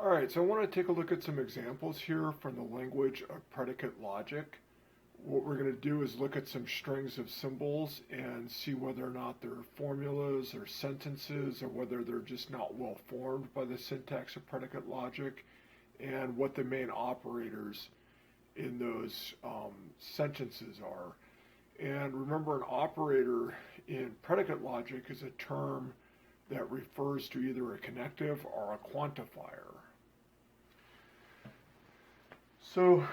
All right, so I want to take a look at some examples here from the language of predicate logic. What we're going to do is look at some strings of symbols and see whether or not they're formulas or sentences or whether they're just not well formed by the syntax of predicate logic and what the main operators in those sentences are. And remember, an operator in predicate logic is a term that refers to either a connective or a quantifier. So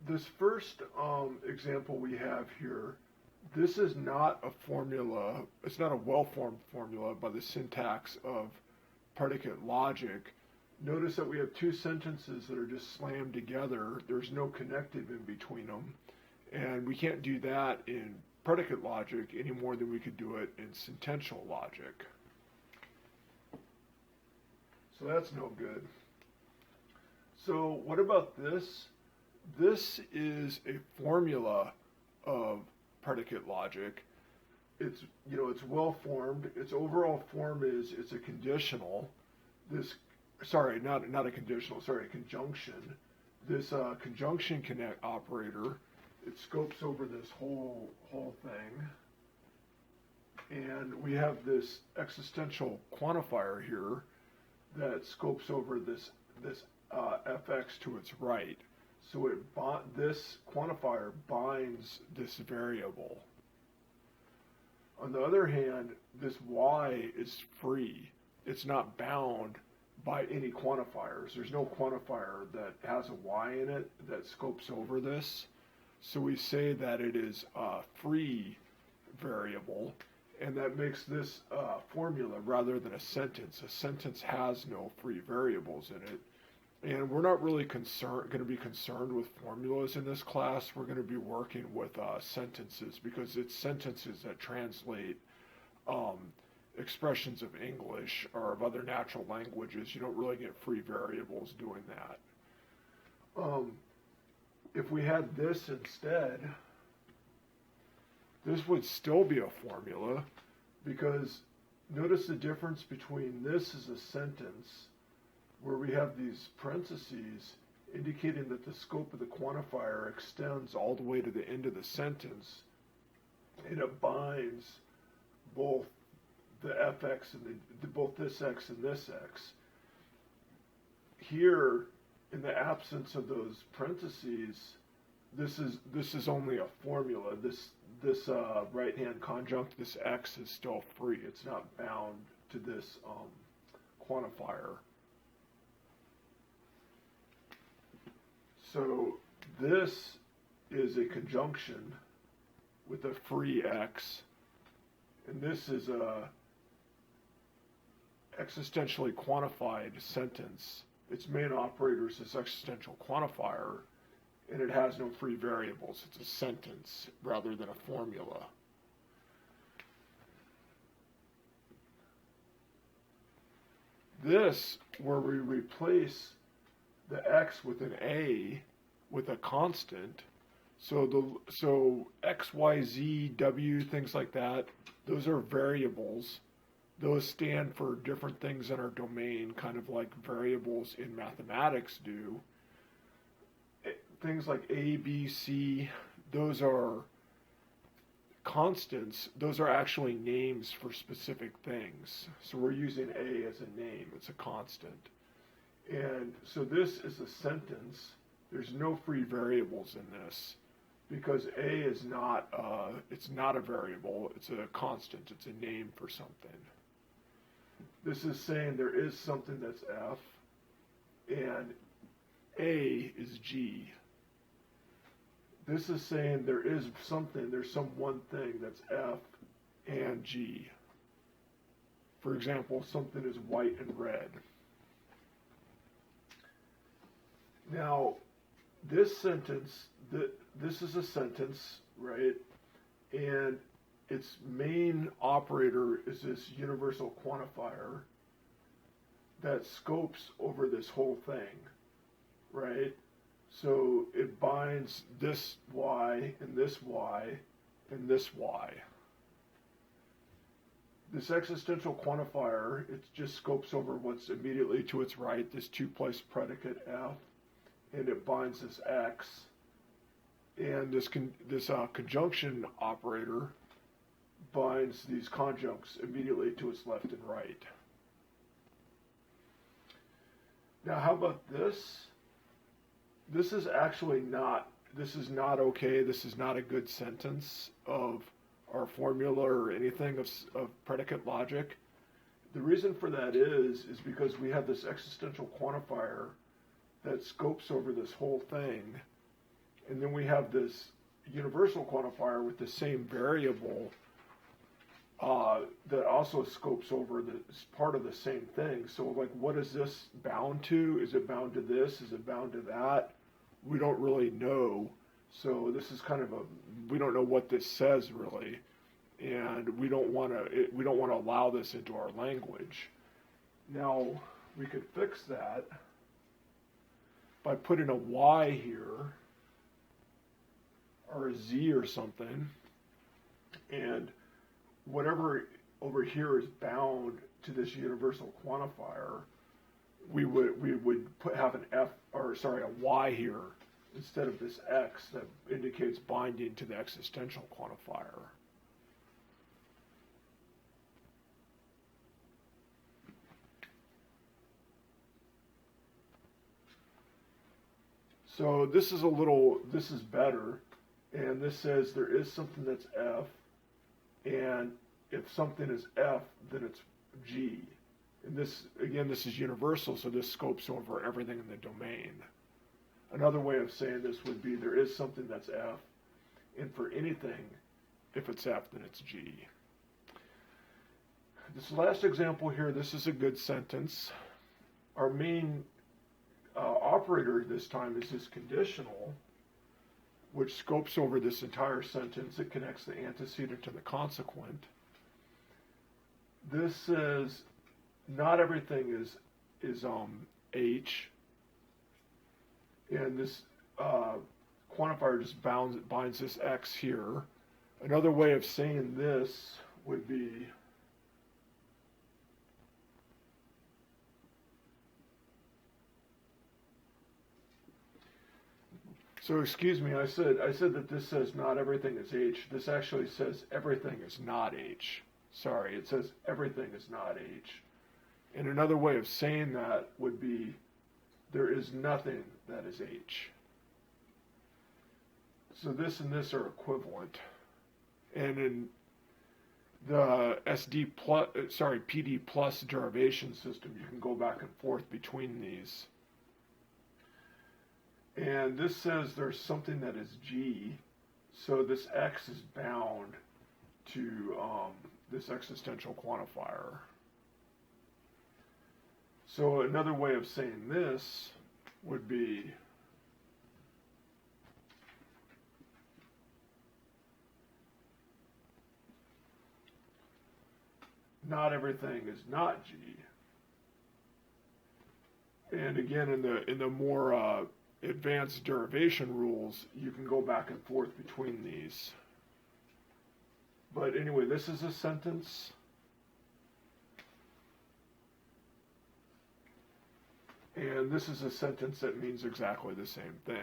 this first example we have here, this is not a formula, it's not a well-formed formula by the syntax of predicate logic. Notice that we have two sentences that are just slammed together. There's no connective in between them. And we can't do that in predicate logic any more than we could do it in sentential logic. So that's no good. So what about this? This is a formula of predicate logic. It's well formed. Its overall form is it's a conditional. Not a conditional. A conjunction. This conjunction connect operator. It scopes over this whole thing, and we have this existential quantifier here that scopes over this fx to its right. So this quantifier binds this variable. On the other hand, this y is free. It's not bound by any quantifiers. There's no quantifier that has a y in it that scopes over this. So we say that it is a free variable, and that makes this formula rather than a sentence. A sentence has no free variables in it. And we're not really going to be concerned with formulas in this class. We're going to be working with sentences because it's sentences that translate expressions of English or of other natural languages. You don't really get free variables doing that. If we had this instead, this would still be a formula because notice the difference between this as a sentence where we have these parentheses indicating that the scope of the quantifier extends all the way to the end of the sentence, and it binds both the fx and both this x and this x. Here, in the absence of those parentheses, this is only a formula. This right-hand conjunct, this x, is still free. It's not bound to this quantifier. So this is a conjunction with a free x, and this is a existentially quantified sentence. Its main operator is this existential quantifier, and it has no free variables. It's a sentence rather than a formula. This, where we replace the x with an a with a constant, so x, y, z, w, things like that, those are variables. Those stand for different things in our domain, kind of like variables in mathematics do. Things like a, b, c, those are constants. Those are actually names for specific things. So we're using a as a name. It's a constant. And so this is a sentence. There's no free variables in this because a is not it's not a variable. It's a constant. It's a name for something. This is saying there is something that's f, and a is g. This is saying there is something, there's some one thing that's f and g. For example, something is white and red. Now, this sentence, this is a sentence, right? And its main operator is this universal quantifier that scopes over this whole thing, right? So it binds this y and this y and this y. This existential quantifier, it just scopes over what's immediately to its right, this two-place predicate F, and it binds this X. And this conjunction operator binds these conjuncts immediately to its left and right. Now, how about this? This is actually not, this is not okay. This is not a good sentence of our formula or anything of predicate logic. The reason for that is because we have this existential quantifier that scopes over this whole thing, and then we have this universal quantifier with the same variable that also scopes over this part of the same thing. So, like, what is this bound to? Is it bound to this? Is it bound to that? We don't really know. So this is kind of we don't know what this says really, and we don't want to allow this into our language. Now we could fix that by putting a y here or a z or something, and whatever over here is bound to this universal quantifier, we would have a y here instead of this x that indicates binding to the existential quantifier. So this is better, and this says there is something that's F, and if something is F, then it's G. And this, again, this is universal, so this scopes over everything in the domain. Another way of saying this would be there is something that's F, and for anything, if it's F, then it's G. This last example here, this is a good sentence. Our main operator this time is this conditional, which scopes over this entire sentence. It connects the antecedent to the consequent. This says not everything is H, and this quantifier just binds this X here. Another way of saying this would be so excuse me, I said that this says not everything is H. This actually says everything is not H. Sorry, it says everything is not H. And another way of saying that would be there is nothing that is H. So this and this are equivalent. And in the PD plus derivation system, you can go back and forth between these. And this says there's something that is G, so this X is bound to this existential quantifier. So another way of saying this would be not everything is not G. And again, in the more advanced derivation rules, you can go back and forth between these. But anyway, this is a sentence. And this is a sentence that means exactly the same thing.